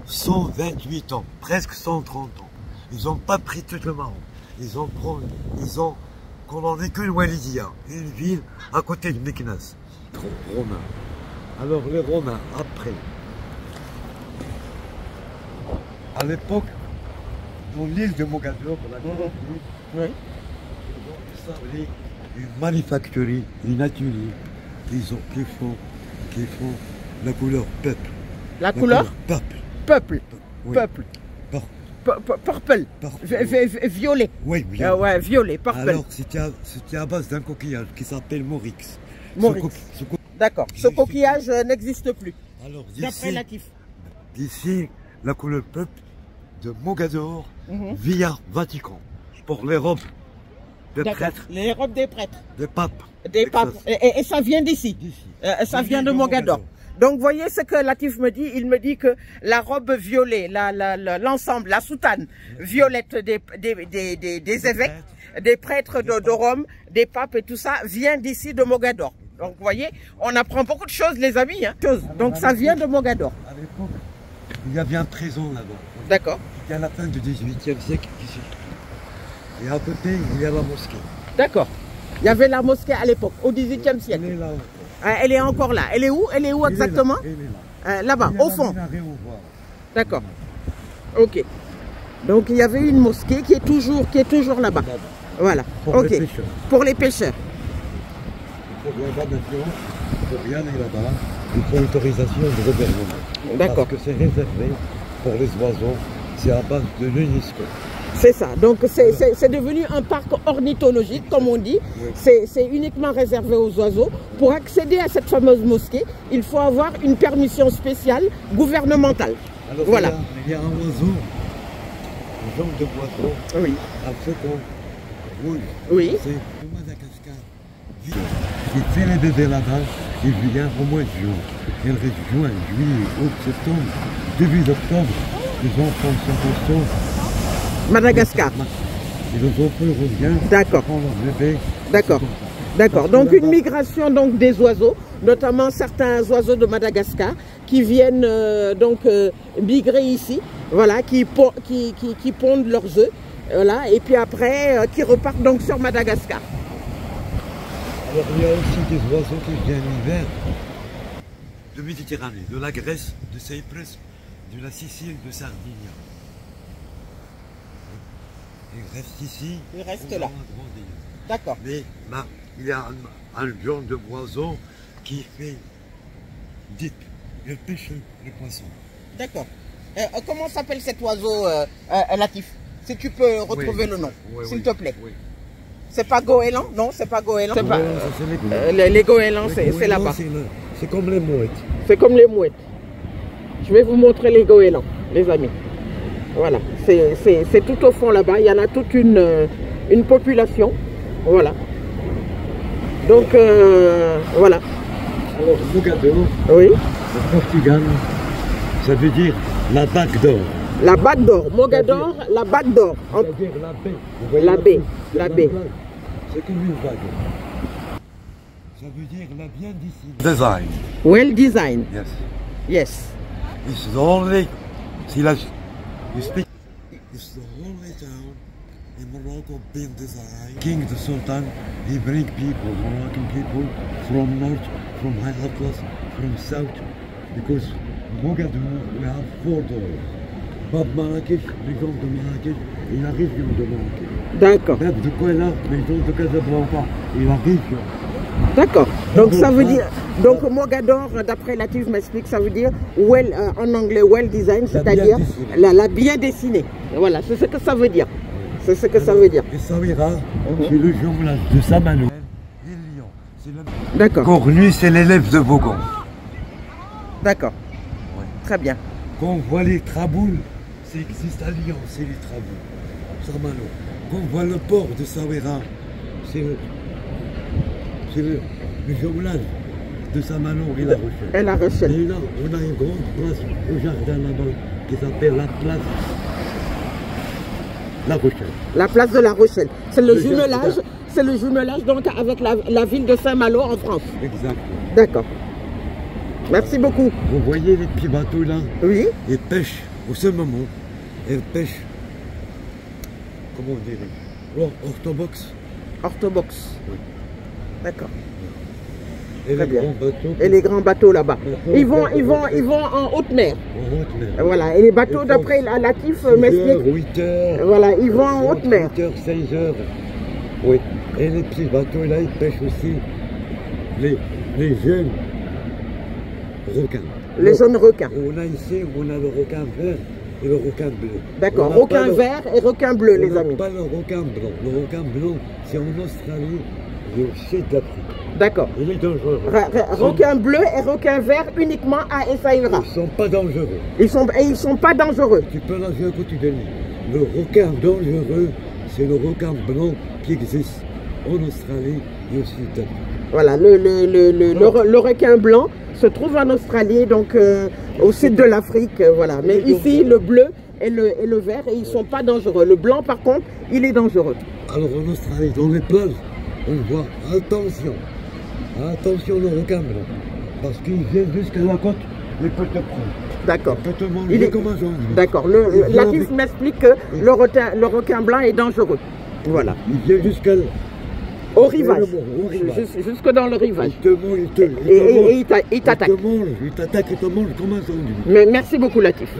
128 ans, presque 130 ans. Ils n'ont pas pris tout le Maroc. Ils ont commandé que Walidia, une ville à côté de Meknès. Romains. Alors les Romains, après, à l'époque, dans l'île de Mogador, la grande île, ils ont installé une manufacturier, une atelier, qui font la couleur peuple. La couleur peuple. Peuple. Oui. Peuple. Purple. Violet. Oui, violet. Ouais, violet, purple. Alors, c'était à base d'un coquillage qui s'appelle Morix. Morix. D'accord. Ce coquillage n'existe plus. Alors, d'après Latif. D'ici, la couleur peuple de Mogador via Vatican. Pour les robes des prêtres. Les robes des prêtres. Des papes. Des papes. Et ça vient d'ici. Ça vient de Mogador. Donc, voyez ce que Latif me dit. Il me dit que la robe violet, l'ensemble, la soutane violette des évêques, des prêtres de Rome, des papes et tout ça, vient d'ici de Mogador. Donc, vous voyez, on apprend beaucoup de choses, les amis. Hein. Donc, ça vient de Mogador. À l'époque, il y avait un trésor là-bas. D'accord. C'était à la fin du XVIIIe siècle ici. Et à côté, il y a la mosquée. D'accord. Il y avait la mosquée à l'époque, au XVIIIe siècle. Elle est là. Elle est encore là. Elle est où? Elle est où exactement? Elle est là. Là-bas, au fond. D'accord. Ok. Donc il y avait une mosquée qui est toujours là-bas. Voilà. Pour les pêcheurs. Pour les pêcheurs. Pour y aller là-bas, il faut l'autorisation du gouvernement. D'accord. Parce que c'est réservé pour les oiseaux. C'est à base de l'UNESCO. C'est ça. Donc c'est devenu un parc ornithologique, comme on dit. Oui. C'est uniquement réservé aux oiseaux. Pour accéder à cette fameuse mosquée, il faut avoir une permission spéciale gouvernementale. Alors, voilà. Il y a un oiseau, un genre de oiseau, oui, à faucon rouge. Oui. C'est de Madagascar. Il fait les bébés là-bas, il vient au mois de juin. Il reste juin, juillet, août, septembre, début d'octobre, les enfants sont costauds. Madagascar. Et les enfants reviennent. D'accord. D'accord. D'accord. Donc une migration donc des oiseaux, notamment certains oiseaux de Madagascar qui viennent migrer ici, voilà, qui pondent leurs œufs, voilà, et puis après qui repartent donc sur Madagascar. Alors il y a aussi des oiseaux qui viennent l'hiver de Méditerranée, de la Grèce, de Cyprus, de la Sicile, de Sardaigne. Ils restent ici. Ils restent là. D'accord. Mais il y a un genre de oiseau qui fait dip. Il pêche les poissons. D'accord. Comment s'appelle cet oiseau, Latif? Si tu peux retrouver le nom, s'il te plaît. Oui. C'est pas goéland? Non, c'est pas goéland. Les goélands, c'est là-bas. C'est comme les mouettes. C'est comme les mouettes. Je vais vous montrer les goélands, les amis. Voilà, c'est tout au fond là-bas. Il y en a toute une population. Voilà. Donc, voilà. Alors, Mogador, oui, le Portugal, ça veut dire la bague d'or. La bague d'or. Mogador, la bague d'or. Ça veut dire la baie. La baie. La baie. C'est comme une bague. Ça veut dire la bien d'ici. Design. Well designed. Yes. Yes. It's the only. You speak. It's the only town in Morocco being designed. King the Sultan, he bring people, Moroccan people, from north, from high Atlas, from south, because Mogador, we have 4 doors. Bab Marrakech, l'exemple de Marrakech, et la région de Marrakech. D'accord. Bab de Kouela, l'exemple de Casablanca, et la région. D'accord. Donc ça veut dire, donc Mogador, d'après Latif m'explique, ça veut dire well, en anglais well design, c'est-à-dire la bien dessinée. Voilà, c'est ce que ça veut dire. C'est ce que ça veut dire. Et Saouira, c'est le jumelage de Saint-Malo et Lyon. D'accord. Cornu, c'est l'élève de Bogon. D'accord. Ouais. Très bien. Quand on voit les traboules, ça existe à Lyon, c'est les traboules. Saint-Malo. Quand on voit le port de Saouira, c'est le jumelage de Saint-Malo et La Rochelle. Et La Rochelle. Et là, on a une grande place au jardin là-bas qui s'appelle la place La Rochelle. La place de La Rochelle. C'est le jumelage. C'est le jumelage donc avec la ville de Saint-Malo en France. Exactement. D'accord. Merci beaucoup. Vous voyez les petits bateaux là? Oui. Ils pêchent au seul moment, elle pêche, comment on dirait, orthodoxe. Orthodoxe. Oui. D'accord. Et Très les bien. grands bateaux. Et les grands bateaux là-bas. Ils vont en haute mer. En haute mer. Voilà. Et les bateaux, d'après Latif, 6 heures, m'explique. 8 heures. Voilà, ils vont en haute mer. 8 heures, 16 heures. Oui. Et les petits bateaux là, ils pêchent aussi les jeunes requins. Les jeunes requins. On a ici, on a le requin vert et le requin bleu. D'accord. Requin vert et requin bleu, les amis. Pas le requin blanc. Le requin blanc, c'est en Australie et au sud d'Afrique. D'accord. Il est dangereux. Requin bleu et requin vert uniquement à Essaouira. Ils ne sont pas dangereux. Ils sont pas dangereux. Tu peux nager à côté de lui. Le requin dangereux, c'est le requin blanc qui existe en Australie et au sud d'Afrique. Voilà, le requin blanc se trouve en Australie, donc au sud de l'Afrique, voilà. Mais ici, le bleu et le vert, et ils ne sont pas dangereux. Le blanc, par contre, il est dangereux. Alors en Australie, dans les plages, on voit attention. Attention le requin blanc. Parce qu'il vient jusqu'à la côte, il peut te prendre. D'accord. Il peut te manger comme un zombie. D'accord. Latif m'explique que le requin blanc est dangereux. Voilà. Il vient jusqu'à au rivage. Jusque dans le rivage. Il te mange, il t'attaque. Il t'attaque. Il t'attaque, il te mange comme un zombie. Mais merci beaucoup, Latif.